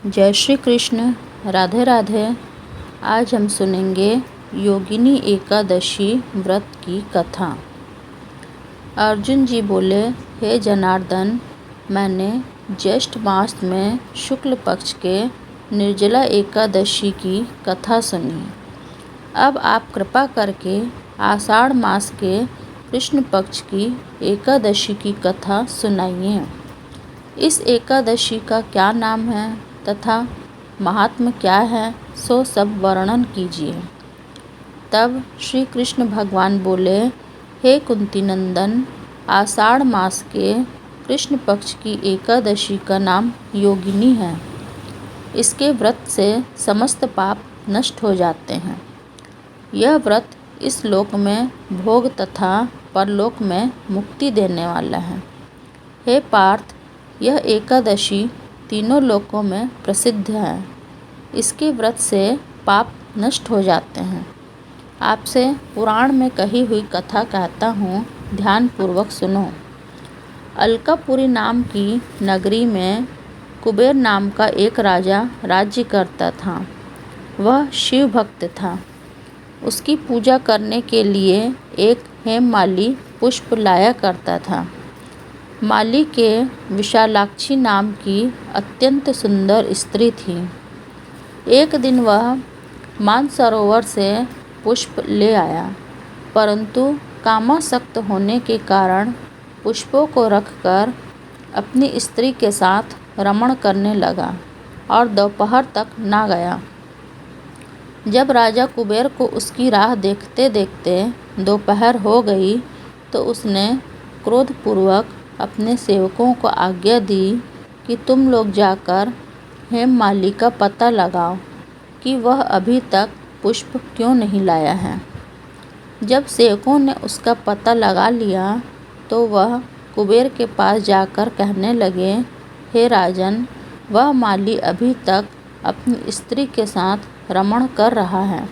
जय श्री कृष्ण। राधे राधे। आज हम सुनेंगे योगिनी एकादशी व्रत की कथा। अर्जुन जी बोले, हे जनार्दन, मैंने ज्येष्ठ मास में शुक्ल पक्ष के निर्जला एकादशी की कथा सुनी। अब आप कृपा करके आषाढ़ मास के कृष्ण पक्ष की एकादशी की कथा सुनाइए। इस एकादशी का क्या नाम है तथा महात्म्य क्या है, सो सब वर्णन कीजिए। तब श्री कृष्ण भगवान बोले, हे कुंती नंदन, आषाढ़ मास के कृष्ण पक्ष की एकादशी का नाम योगिनी है। इसके व्रत से समस्त पाप नष्ट हो जाते हैं। यह व्रत इस लोक में भोग तथा परलोक में मुक्ति देने वाला है। हे पार्थ, यह एकादशी तीनों लोकों में प्रसिद्ध है। इसके व्रत से पाप नष्ट हो जाते हैं। आपसे पुराण में कही हुई कथा कहता हूँ, ध्यानपूर्वक सुनो। अलकापुरी नाम की नगरी में कुबेर नाम का एक राजा राज्य करता था। वह शिव भक्त था। उसकी पूजा करने के लिए एक हेममाली पुष्प लाया करता था। माली के विशालाक्षी नाम की अत्यंत सुंदर स्त्री थी। एक दिन वह मानसरोवर से पुष्प ले आया, परंतु कामासक्त होने के कारण पुष्पों को रखकर अपनी स्त्री के साथ रमण करने लगा और दोपहर तक ना गया। जब राजा कुबेर को उसकी राह देखते देखते दोपहर हो गई, तो उसने क्रोधपूर्वक अपने सेवकों को आज्ञा दी कि तुम लोग जाकर हेममाली का पता लगाओ कि वह अभी तक पुष्प क्यों नहीं लाया है। जब सेवकों ने उसका पता लगा लिया, तो वह कुबेर के पास जाकर कहने लगे, हे राजन, वह माली अभी तक अपनी स्त्री के साथ रमण कर रहा है।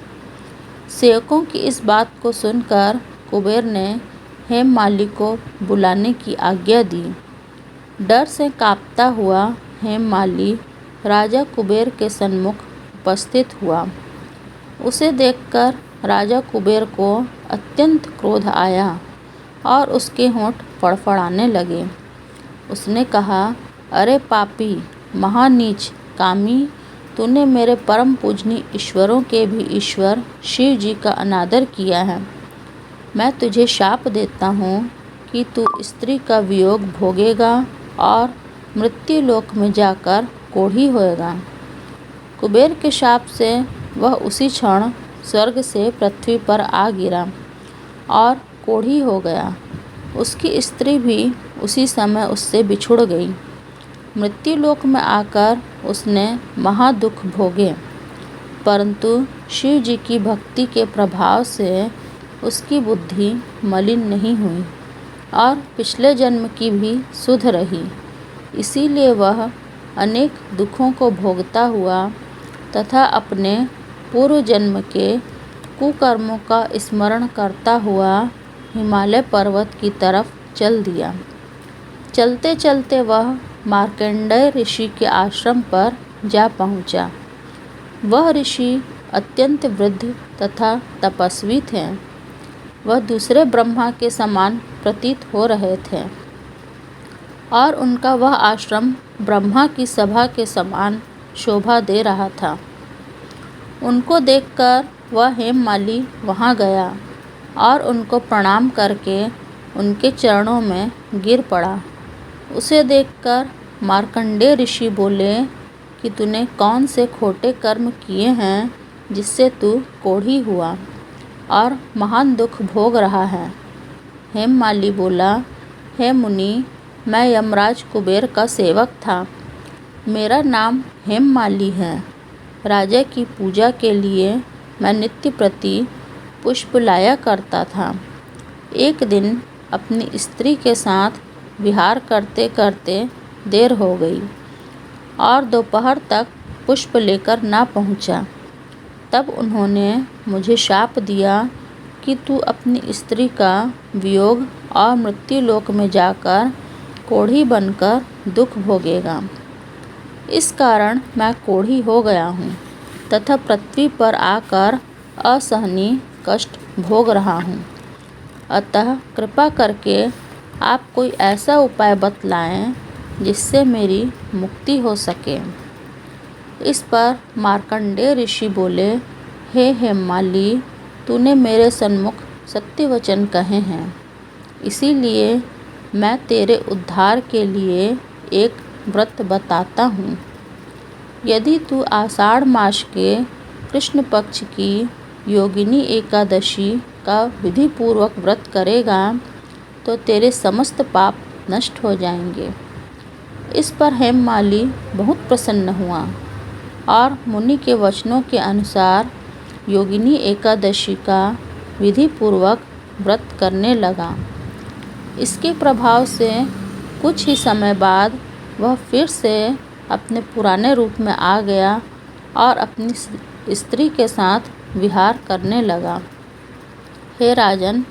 सेवकों की इस बात को सुनकर कुबेर ने हेममाली को बुलाने की आज्ञा दी। डर से कांपता हुआ हेममाली राजा कुबेर के सन्मुख उपस्थित हुआ। उसे देखकर राजा कुबेर को अत्यंत क्रोध आया और उसके होंठ फड़फड़ाने लगे। उसने कहा, अरे पापी, महानीच, कामी, तूने मेरे परम पूजनीय ईश्वरों के भी ईश्वर शिव जी का अनादर किया है। मैं तुझे शाप देता हूँ कि तू स्त्री का वियोग भोगेगा और मृत्यु लोक में जाकर कोढ़ी होएगा। कुबेर के शाप से वह उसी क्षण स्वर्ग से पृथ्वी पर आ गिरा और कोढ़ी हो गया। उसकी स्त्री भी उसी समय उससे बिछुड़ गई। मृत्यु लोक में आकर उसने महादुख भोगे, परंतु शिव जी की भक्ति के प्रभाव से उसकी बुद्धि मलिन नहीं हुई और पिछले जन्म की भी सुध रही। इसीलिए वह अनेक दुखों को भोगता हुआ तथा अपने पूर्व जन्म के कुकर्मों का स्मरण करता हुआ हिमालय पर्वत की तरफ चल दिया। चलते चलते वह मार्कंडेय ऋषि के आश्रम पर जा पहुँचा। वह ऋषि अत्यंत वृद्ध तथा तपस्वी थे। वह दूसरे ब्रह्मा के समान प्रतीत हो रहे थे और उनका वह आश्रम ब्रह्मा की सभा के समान शोभा दे रहा था। उनको देखकर वह हेममाली वहाँ गया और उनको प्रणाम करके उनके चरणों में गिर पड़ा। उसे देखकर मार्कंडेय ऋषि बोले कि तूने कौन से खोटे कर्म किए हैं जिससे तू कोढ़ी हुआ और महान दुख भोग रहा है। हेममाली बोला, हे मुनि, मैं यमराज कुबेर का सेवक था। मेरा नाम हेममाली है। राजा की पूजा के लिए मैं नित्य प्रति पुष्प लाया करता था। एक दिन अपनी स्त्री के साथ विहार करते करते देर हो गई और दोपहर तक पुष्प लेकर ना पहुँचा। तब उन्होंने मुझे शाप दिया कि तू अपनी स्त्री का वियोग और मृत्यु लोक में जाकर कोढ़ी बनकर दुख भोगेगा। इस कारण मैं कोढ़ी हो गया हूँ तथा पृथ्वी पर आकर असहनीय कष्ट भोग रहा हूँ। अतः कृपा करके आप कोई ऐसा उपाय बतलाएं जिससे मेरी मुक्ति हो सके। इस पर मार्कंडेय ऋषि बोले, हे हेममाली, तूने मेरे सन्मुख सत्य वचन कहे हैं, इसीलिए मैं तेरे उद्धार के लिए एक व्रत बताता हूँ। यदि तू आषाढ़ मास के कृष्ण पक्ष की योगिनी एकादशी का विधि पूर्वक व्रत करेगा तो तेरे समस्त पाप नष्ट हो जाएंगे। इस पर हेममाली बहुत प्रसन्न हुआ और मुनि के वचनों के अनुसार योगिनी एकादशी का विधि पूर्वक व्रत करने लगा। इसके प्रभाव से कुछ ही समय बाद वह फिर से अपने पुराने रूप में आ गया और अपनी स्त्री के साथ विहार करने लगा। हे राजन,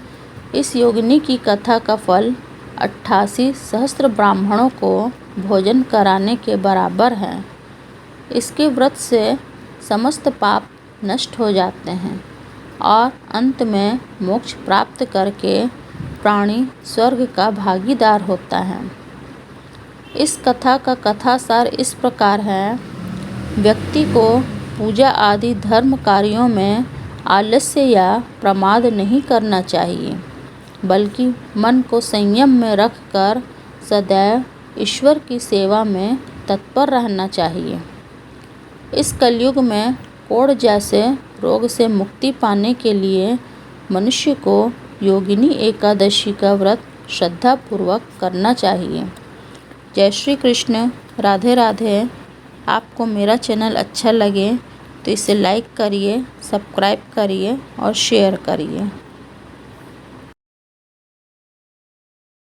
इस योगिनी की कथा का फल 88 सहस्त्र ब्राह्मणों को भोजन कराने के बराबर है। इसके व्रत से समस्त पाप नष्ट हो जाते हैं और अंत में मोक्ष प्राप्त करके प्राणी स्वर्ग का भागीदार होता है। इस कथा का कथासार इस प्रकार है। व्यक्ति को पूजा आदि धर्म कार्यों में आलस्य या प्रमाद नहीं करना चाहिए, बल्कि मन को संयम में रखकर सदैव ईश्वर की सेवा में तत्पर रहना चाहिए। इस कलयुग में कोढ़ जैसे रोग से मुक्ति पाने के लिए मनुष्य को योगिनी एकादशी का व्रत श्रद्धापूर्वक करना चाहिए। जय श्री कृष्ण। राधे राधे। आपको मेरा चैनल अच्छा लगे तो इसे लाइक करिए, सब्सक्राइब करिए और शेयर करिए।